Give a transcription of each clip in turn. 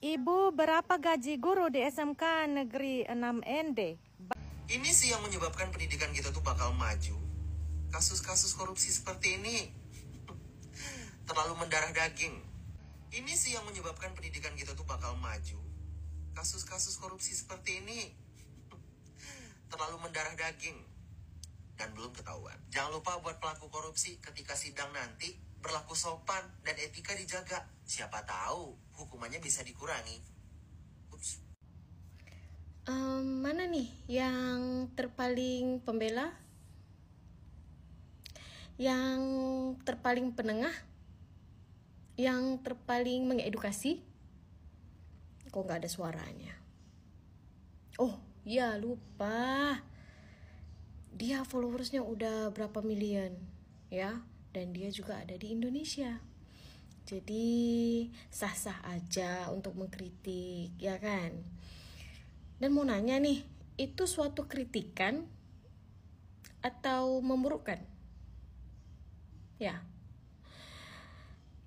Ibu, berapa gaji guru di SMK Negeri 6 ND? Ini sih yang menyebabkan pendidikan kita tuh bakal maju. Kasus-kasus korupsi seperti ini terlalu mendarah daging. Ini sih yang menyebabkan pendidikan kita tuh bakal maju. Kasus-kasus korupsi seperti ini terlalu mendarah daging dan belum ketahuan. Jangan lupa buat pelaku korupsi ketika sidang nanti berlaku sopan dan etika dijaga. Siapa tahu hukumannya bisa dikurangi. Ups. Mana nih yang terpaling pembela? Yang terpaling penengah? Yang terpaling mengedukasi? Kok nggak ada suaranya? Oh, ya lupa. Dia followersnya udah berapa miliar, ya? Dan dia juga ada di Indonesia. Jadi sah-sah aja untuk mengkritik, ya kan? Dan mau nanya nih, itu suatu kritikan atau memburukkan? Ya.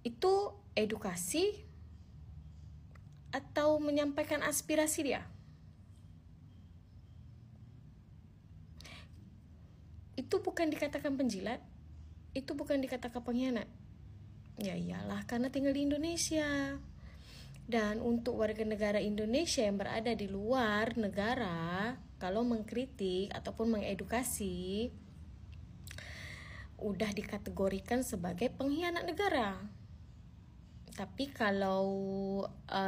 Itu edukasi atau menyampaikan aspirasi dia? Itu bukan dikatakan penjilat, itu bukan dikatakan pengkhianat. Ya iyalah, karena tinggal di Indonesia. Dan untuk warga negara Indonesia yang berada di luar negara, kalau mengkritik ataupun mengedukasi, udah dikategorikan sebagai pengkhianat negara. Tapi kalau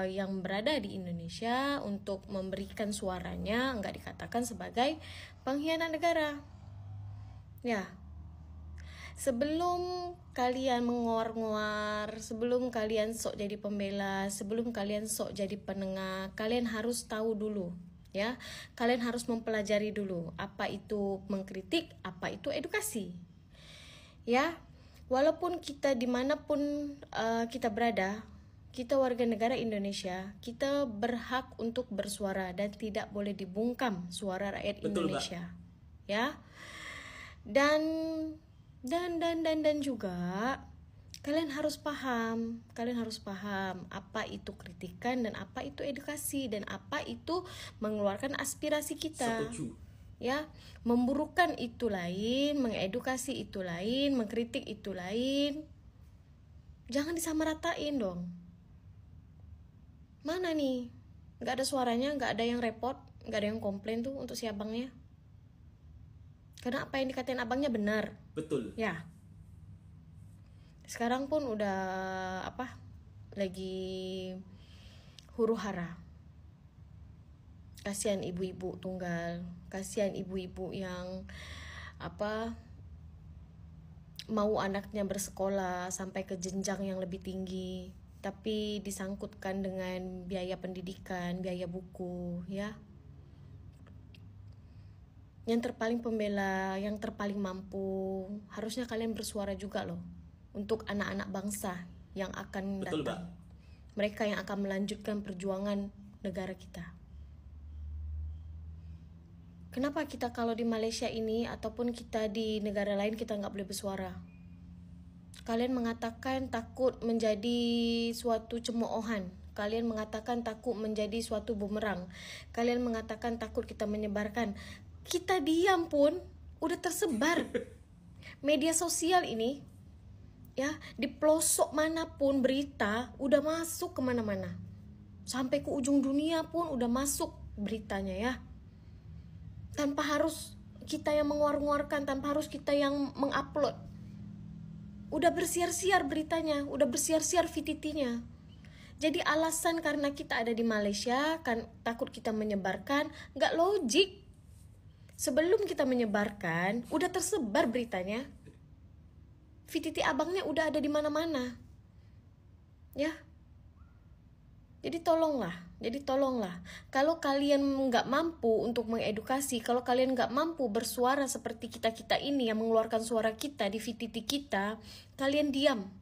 yang berada di Indonesia untuk memberikan suaranya, nggak dikatakan sebagai pengkhianat negara. Ya, sebelum kalian menguar-nguar, sebelum kalian sok jadi pembela, sebelum kalian sok jadi penengah, kalian harus tahu dulu, ya. Kalian harus mempelajari dulu apa itu mengkritik, apa itu edukasi. Ya, walaupun kita dimanapun kita berada, kita warga negara Indonesia, kita berhak untuk bersuara dan tidak boleh dibungkam suara rakyat Indonesia. Mbak. Ya. Dan juga kalian harus paham apa itu kritikan dan apa itu edukasi dan apa itu mengeluarkan aspirasi kita. Setuju. Ya, memburukan itu lain, mengedukasi itu lain, mengkritik itu lain. Jangan disamaratain dong. Mana nih? Gak ada suaranya, gak ada yang repot, gak ada yang komplain tuh untuk si abangnya. Karena apa yang dikatain abangnya benar. Betul. Ya. Sekarang pun udah lagi huru hara. Kasihan ibu-ibu tunggal, kasihan ibu-ibu yang mau anaknya bersekolah sampai ke jenjang yang lebih tinggi, tapi disangkutkan dengan biaya pendidikan, biaya buku, ya. Yang terpaling pembela, yang terpaling mampu, harusnya kalian bersuara juga loh untuk anak-anak bangsa yang akan Betul, datang. Mbak. Mereka yang akan melanjutkan perjuangan negara kita. Kenapa kita kalau di Malaysia ini ataupun kita di negara lain kita nggak boleh bersuara? Kalian mengatakan takut menjadi suatu cemoohan. Kalian mengatakan takut menjadi suatu bumerang. Kalian mengatakan takut kita menyebarkan. Kita diam pun udah tersebar. Media sosial ini, ya, di pelosok manapun berita udah masuk kemana-mana. Sampai ke ujung dunia pun udah masuk beritanya, ya. Tanpa harus kita yang menguar-nguarkan, tanpa harus kita yang mengupload. Udah bersiar-siar beritanya, udah bersiar-siar VTT-nya. Jadi alasan karena kita ada di Malaysia, kan takut kita menyebarkan, nggak logik. Sebelum kita menyebarkan, udah tersebar beritanya. VTT abangnya udah ada di mana-mana. Ya. Jadi tolonglah. Kalau kalian nggak mampu untuk mengedukasi, kalau kalian nggak mampu bersuara seperti kita-kita ini yang mengeluarkan suara kita di VTT kita, kalian diam.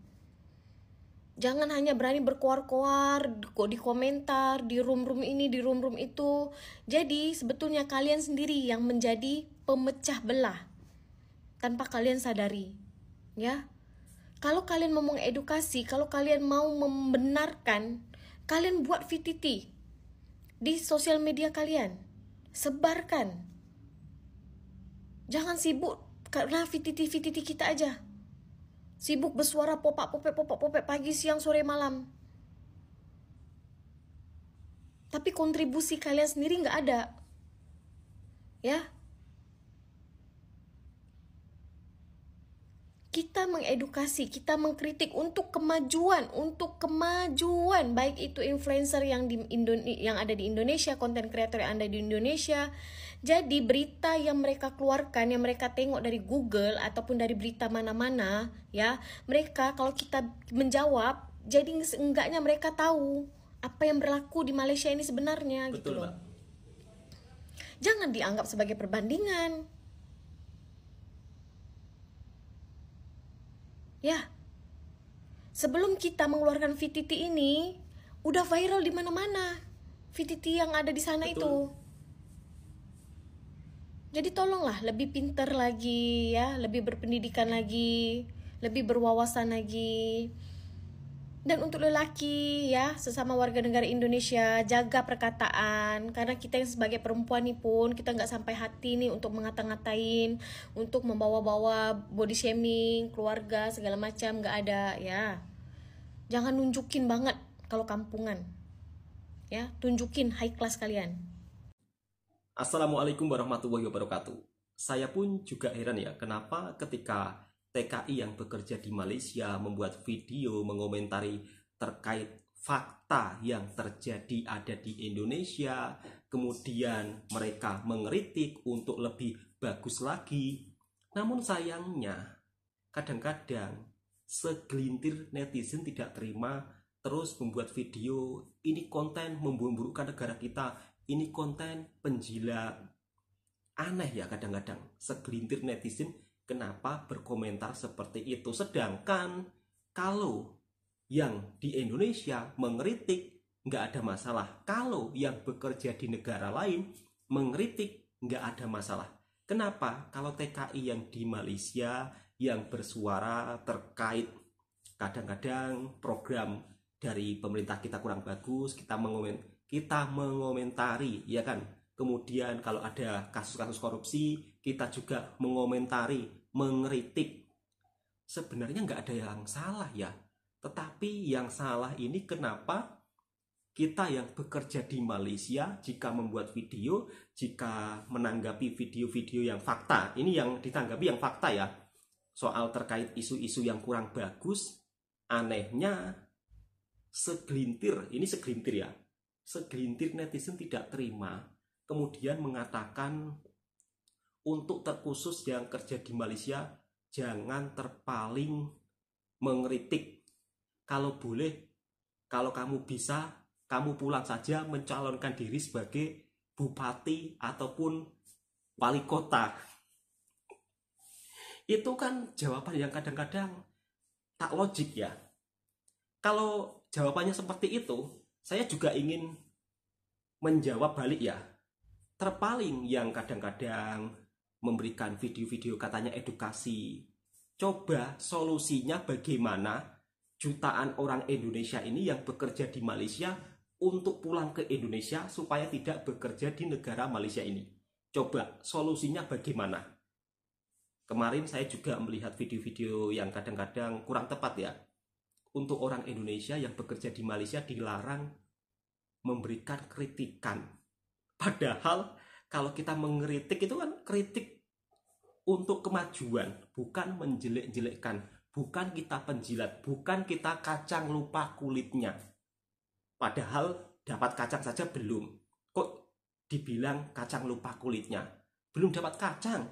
Jangan hanya berani berkoar-koar, di komentar, di room-room ini, di room-room itu. Jadi sebetulnya kalian sendiri yang menjadi pemecah belah tanpa kalian sadari, ya. Kalau kalian mau mengedukasi, kalau kalian mau membenarkan, Kalian buat VTT di sosial media kalian, sebarkan. Jangan sibuk karena VTT kita aja. Sibuk bersuara popek pagi, siang, sore, malam. Tapi kontribusi kalian sendiri nggak ada. Ya. Kita mengedukasi, kita mengkritik untuk kemajuan baik itu influencer yang ada di Indonesia, konten kreator yang ada di Indonesia. Jadi berita yang mereka keluarkan, yang mereka tengok dari Google ataupun dari berita mana-mana, ya, mereka kalau kita menjawab, jadi seenggaknya mereka tahu apa yang berlaku di Malaysia ini sebenarnya. Betul, gitu loh. Mbak. Jangan dianggap sebagai perbandingan. Ya, sebelum kita mengeluarkan VTT ini, udah viral di mana-mana. VTT yang ada di sana. Betul. Itu. Jadi tolonglah lebih pintar lagi, ya, lebih berpendidikan lagi, lebih berwawasan lagi. Dan untuk lelaki, ya, sesama warga negara Indonesia, jaga perkataan. Karena kita yang sebagai perempuan nih pun, kita nggak sampai hati nih untuk ngata-ngatain, untuk membawa-bawa body shaming, keluarga, segala macam, nggak ada, ya. Jangan nunjukin banget kalau kampungan. Ya, tunjukin high class kalian. Assalamualaikum warahmatullahi wabarakatuh. Saya pun juga heran ya, kenapa ketika TKI yang bekerja di Malaysia membuat video mengomentari terkait fakta yang terjadi ada di Indonesia, kemudian mereka mengkritik untuk lebih bagus lagi. Namun sayangnya, kadang-kadang segelintir netizen tidak terima, terus membuat video, ini konten memburuk-burukkan negara kita, ini konten penjilat. Aneh ya kadang-kadang, segelintir netizen kenapa berkomentar seperti itu. Sedangkan kalau yang di Indonesia mengkritik nggak ada masalah. Kalau yang bekerja di negara lain mengkritik nggak ada masalah. Kenapa? Kalau TKI yang di Malaysia yang bersuara terkait kadang-kadang program dari pemerintah kita kurang bagus, kita mengomentari, ya kan? Kemudian kalau ada kasus-kasus korupsi, kita juga mengomentari, mengkritik. Sebenarnya nggak ada yang salah ya. Tetapi yang salah ini kenapa kita yang bekerja di Malaysia, jika membuat video, jika menanggapi video-video yang fakta, ini yang ditanggapi yang fakta ya, soal terkait isu-isu yang kurang bagus, anehnya segelintir ya, segelintir netizen tidak terima. Kemudian mengatakan untuk terkhusus yang kerja di Malaysia jangan terpaling mengkritik. Kalau boleh, kalau kamu bisa, kamu pulang saja mencalonkan diri sebagai bupati ataupun wali kota. Itu kan jawaban yang kadang-kadang tak logik ya. Kalau jawabannya seperti itu, saya juga ingin menjawab balik ya. Terpaling yang kadang-kadang memberikan video-video katanya edukasi. Coba solusinya bagaimana jutaan orang Indonesia ini yang bekerja di Malaysia untuk pulang ke Indonesia supaya tidak bekerja di negara Malaysia ini. Coba solusinya bagaimana? Kemarin saya juga melihat video-video yang kadang-kadang kurang tepat ya. Untuk orang Indonesia yang bekerja di Malaysia dilarang memberikan kritikan. Padahal kalau kita mengkritik itu kan kritik untuk kemajuan, bukan menjelek-jelekkan, bukan kita penjilat, bukan kita kacang lupa kulitnya. Padahal dapat kacang saja belum. Kok dibilang kacang lupa kulitnya? Belum dapat kacang.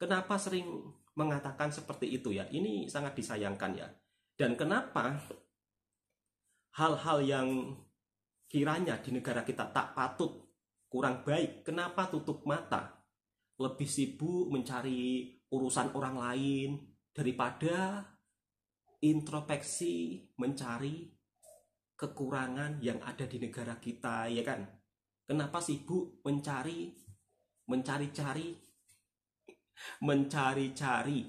Kenapa sering mengatakan seperti itu ya? Ini sangat disayangkan ya. Dan kenapa hal-hal yang kiranya di negara kita tak patut, kurang baik, kenapa tutup mata? Lebih sibuk mencari urusan orang lain daripada introspeksi mencari kekurangan yang ada di negara kita, ya kan? Kenapa sibuk mencari-cari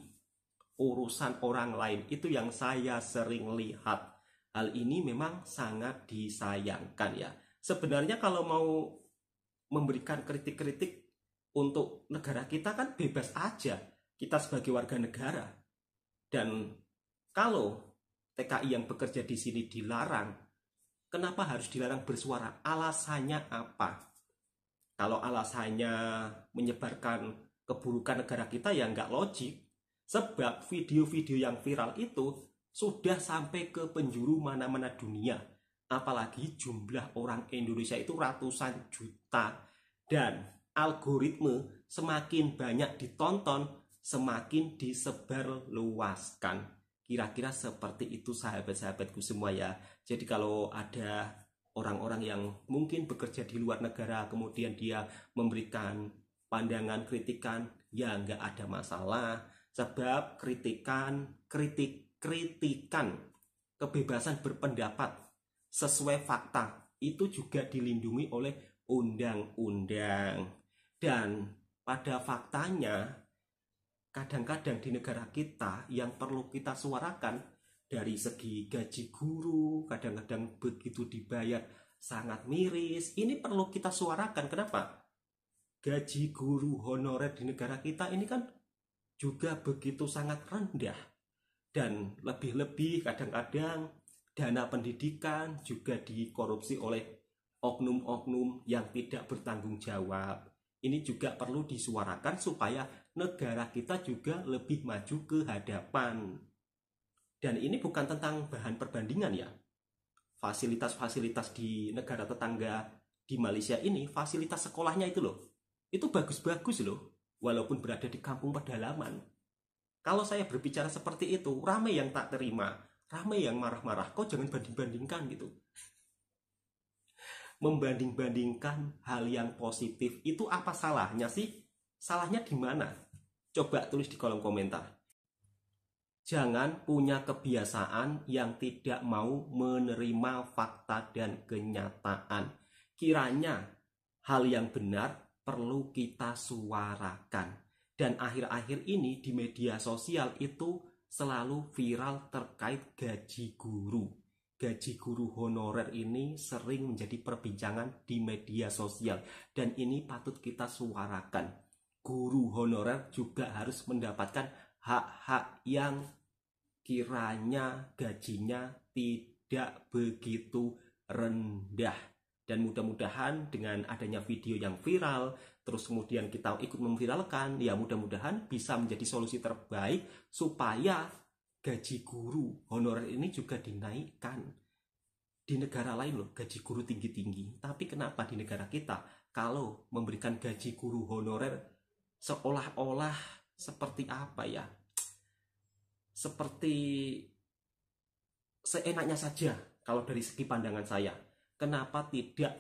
urusan orang lain? Itu yang saya sering lihat. hal ini memang sangat disayangkan ya. Sebenarnya kalau mau memberikan kritik-kritik untuk negara kita kan bebas aja, kita sebagai warga negara. Dan kalau TKI yang bekerja di sini dilarang, kenapa harus dilarang bersuara? Alasannya apa? Kalau alasannya menyebarkan keburukan negara kita ya nggak logik. Sebab video-video yang viral itu sudah sampai ke penjuru mana-mana dunia. Apalagi jumlah orang Indonesia itu ratusan juta. Dan algoritme semakin banyak ditonton, semakin disebarluaskan. Kira-kira seperti itu sahabat-sahabatku semua ya. Jadi kalau ada orang-orang yang mungkin bekerja di luar negara, kemudian dia memberikan pandangan, kritikan, ya nggak ada masalah. Sebab kritikan, kebebasan berpendapat sesuai fakta itu juga dilindungi oleh undang-undang. Dan pada faktanya, kadang-kadang di negara kita yang perlu kita suarakan dari segi gaji guru, kadang-kadang begitu dibayar sangat miris. Ini perlu kita suarakan. Kenapa? Gaji guru honorer di negara kita ini kan juga begitu sangat rendah. Dan lebih-lebih kadang-kadang dana pendidikan juga dikorupsi oleh oknum-oknum yang tidak bertanggung jawab. Ini juga perlu disuarakan supaya negara kita juga lebih maju ke hadapan. Dan ini bukan tentang bahan perbandingan ya. Fasilitas-fasilitas di negara tetangga di Malaysia ini, fasilitas sekolahnya itu loh, itu bagus-bagus loh, walaupun berada di kampung pedalaman. Kalau saya berbicara seperti itu, ramai yang tak terima, ramai yang marah-marah. Kok jangan banding-bandingkan gitu. Membanding-bandingkan hal yang positif itu apa salahnya sih? Salahnya di mana? Coba tulis di kolom komentar. Jangan punya kebiasaan yang tidak mau menerima fakta dan kenyataan. Kiranya hal yang benar perlu kita suarakan. Dan akhir-akhir ini di media sosial itu selalu viral terkait gaji guru. Gaji guru honorer ini sering menjadi perbincangan di media sosial. Dan ini patut kita suarakan. Guru honorer juga harus mendapatkan hak-hak yang kiranya gajinya tidak begitu rendah. Dan mudah-mudahan dengan adanya video yang viral, terus kemudian kita ikut memviralkan, ya mudah-mudahan bisa menjadi solusi terbaik supaya gaji guru honorer ini juga dinaikkan. Di negara lain loh gaji guru tinggi-tinggi, tapi kenapa di negara kita kalau memberikan gaji guru honorer seolah-olah seperti apa ya? Seperti seenaknya saja kalau dari segi pandangan saya. Kenapa tidak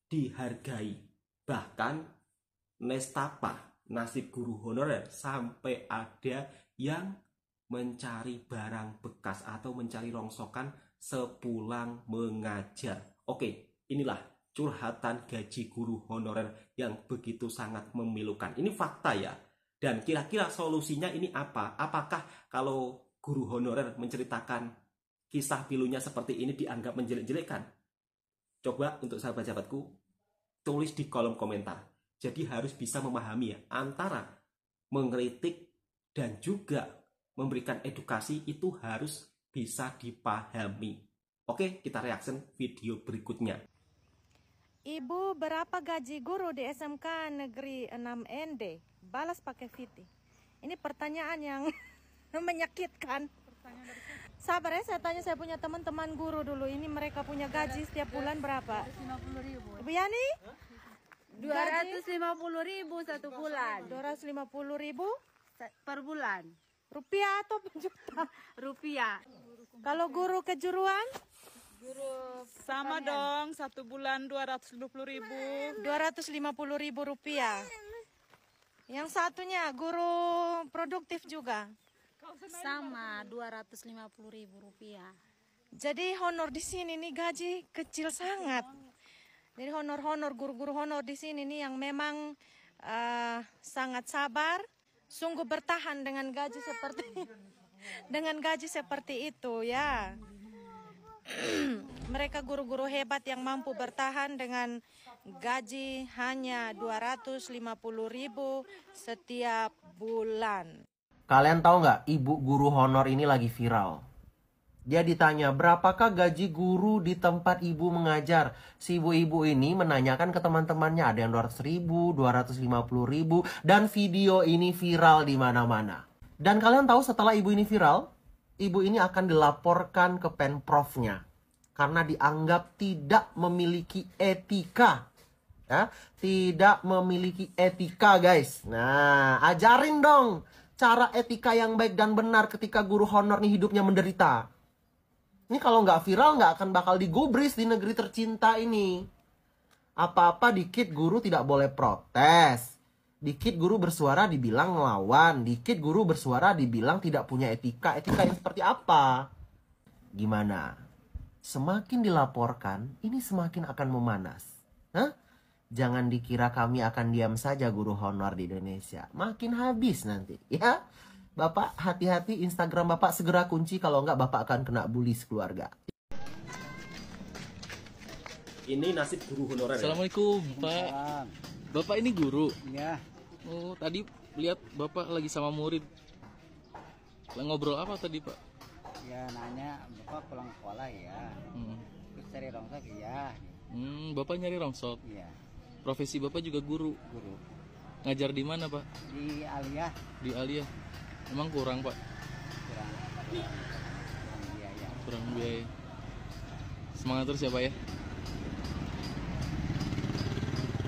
dihargai? Bahkan nestapa nasib guru honorer sampai ada yang mencari barang bekas atau mencari rongsokan sepulang mengajar. Oke, inilah curhatan gaji guru honorer yang begitu sangat memilukan. Ini fakta ya. Dan kira-kira solusinya ini apa? Apakah kalau guru honorer menceritakan kisah pilunya seperti ini dianggap menjelek-jelekan? Coba untuk sahabat-sahabatku tulis di kolom komentar. Jadi harus bisa memahami ya, antara mengkritik dan juga memberikan edukasi itu harus bisa dipahami. Oke, kita reaction video berikutnya. Ibu, berapa gaji guru di SMK Negeri 6 ND? Balas pakai VT. Ini pertanyaan yang menyakitkan. Sabar ya, saya tanya saya punya teman-teman guru dulu. Ini mereka punya gaji setiap bulan berapa? 250.000. Ibu Yani? 250.000 satu bulan. 250.000 Per bulan. rupiah atau juta? Rupiah. Kalau guru kejuruan? Sama dong, satu bulan 250.000. 250.000 rupiah. Yang satunya guru produktif juga. Sama 250.000 rupiah. Jadi honor di sini nih gaji kecil sangat. Jadi honor guru-guru honor di sini nih yang memang sangat sabar, sungguh bertahan dengan gaji seperti itu ya. Mereka guru-guru hebat yang mampu bertahan dengan gaji hanya 250.000 setiap bulan. Kalian tahu nggak, ibu guru honor ini lagi viral. Dia ditanya, berapakah gaji guru di tempat ibu mengajar? Si ibu-ibu ini menanyakan ke teman-temannya, ada yang 200.000, 250.000, dan video ini viral di mana-mana. Dan kalian tahu setelah ibu ini viral, ibu ini akan dilaporkan ke Pemprovnya. Karena dianggap tidak memiliki etika. Ya, tidak memiliki etika, guys. Nah, ajarin dong cara etika yang baik dan benar ketika guru honor nih hidupnya menderita. Ini kalau nggak viral nggak akan bakal digubris di negeri tercinta ini. Apa-apa dikit guru tidak boleh protes. Dikit guru bersuara dibilang ngelawan. Dikit guru bersuara dibilang tidak punya etika. Etika yang seperti apa? Gimana? Semakin dilaporkan, ini semakin akan memanas. Hah? Jangan dikira kami akan diam saja guru honor di Indonesia. Makin habis nanti, ya. Bapak, hati-hati, Instagram Bapak segera kunci, kalau enggak Bapak akan kena bully sekeluarga. Ini nasib guru honorer. Assalamualaikum, Pak. Bapak ini guru? Ya. Oh, tadi lihat Bapak lagi sama murid. Ngobrol apa tadi, Pak? Ya nanya, Bapak pulang sekolah ya. Terus cari rongsok ya. Bapak nyari rongsok. Iya. Profesi Bapak juga guru. Guru. Ngajar di mana, Pak? Di Aliyah. Di Aliyah. Emang kurang, Pak? Kurang biaya. Kurang biaya. Semangat terus ya, Pak ya.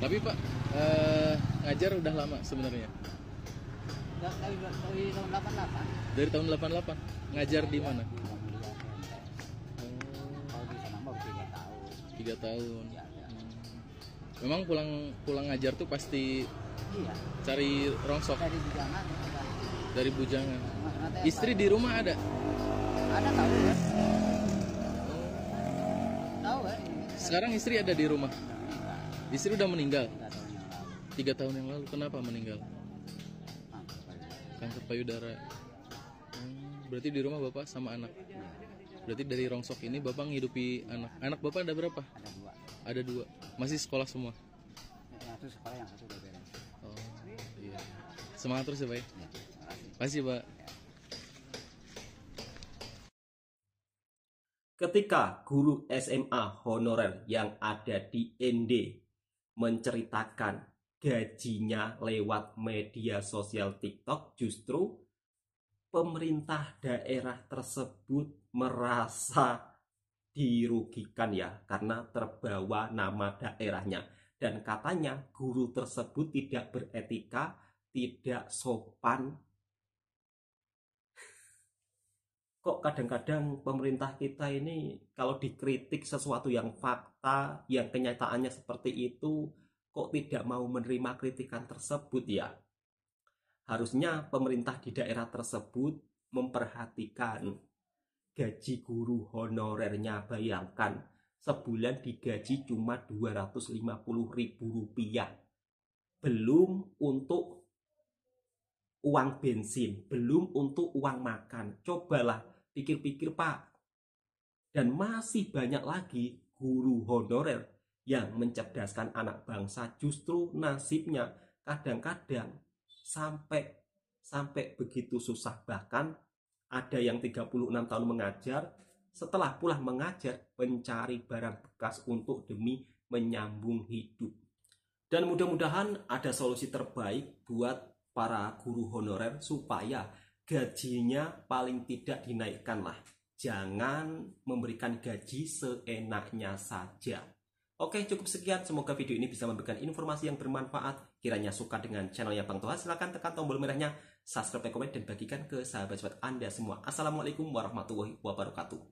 Tapi Pak, ngajar udah lama sebenarnya. Dari tahun 88. Dari tahun 88. Ngajar di mana? Kalau di sana mau 3 tahun. 3 tahun. Memang pulang ngajar tuh pasti Iya. cari rongsok Dari bujangan. dari bujangan. Istri di rumah ada? Ada tahu ya. Tahu kan? Sekarang istri ada di rumah. Istri udah meninggal. 3 tahun 3 tahun yang lalu. yang lalu. Kenapa meninggal? Kanker payudara. Berarti di rumah Bapak sama anak. Berarti dari rongsok ini Bapak ngidupi anak. Anak Bapak ada berapa? Ada 2. Ada 2. Masih sekolah semua? Yang satu sekolah, yang satu udah beres. Oh, iya. Semangat terus ya, Pak. Ya, terima kasih, Pak. Ketika guru SMA honorer yang ada di ND menceritakan gajinya lewat media sosial TikTok, justru pemerintah daerah tersebut merasa dirugikan ya, karena terbawa nama daerahnya. Dan katanya guru tersebut tidak beretika, tidak sopan. Kok kadang-kadang pemerintah kita ini kalau dikritik sesuatu yang fakta, yang kenyataannya seperti itu, kok tidak mau menerima kritikan tersebut ya? Harusnya pemerintah di daerah tersebut memperhatikan gaji guru honorernya. Bayangkan sebulan digaji cuma Rp250.000. Belum untuk uang bensin, belum untuk uang makan. Cobalah pikir-pikir, Pak. Dan masih banyak lagi guru honorer yang mencerdaskan anak bangsa, justru nasibnya kadang-kadang sampai begitu susah. Bahkan ada yang 36 tahun mengajar, setelah pulang mengajar mencari barang bekas untuk demi menyambung hidup. Dan mudah-mudahan ada solusi terbaik buat para guru honorer supaya gajinya paling tidak dinaikkan lah. Jangan memberikan gaji seenaknya saja. Oke, cukup sekian. Semoga video ini bisa memberikan informasi yang bermanfaat. Kiranya suka dengan channelnya Bang Toha, silahkan tekan tombol merahnya, subscribe, komen, dan bagikan ke sahabat-sahabat Anda semua. Assalamualaikum warahmatullahi wabarakatuh.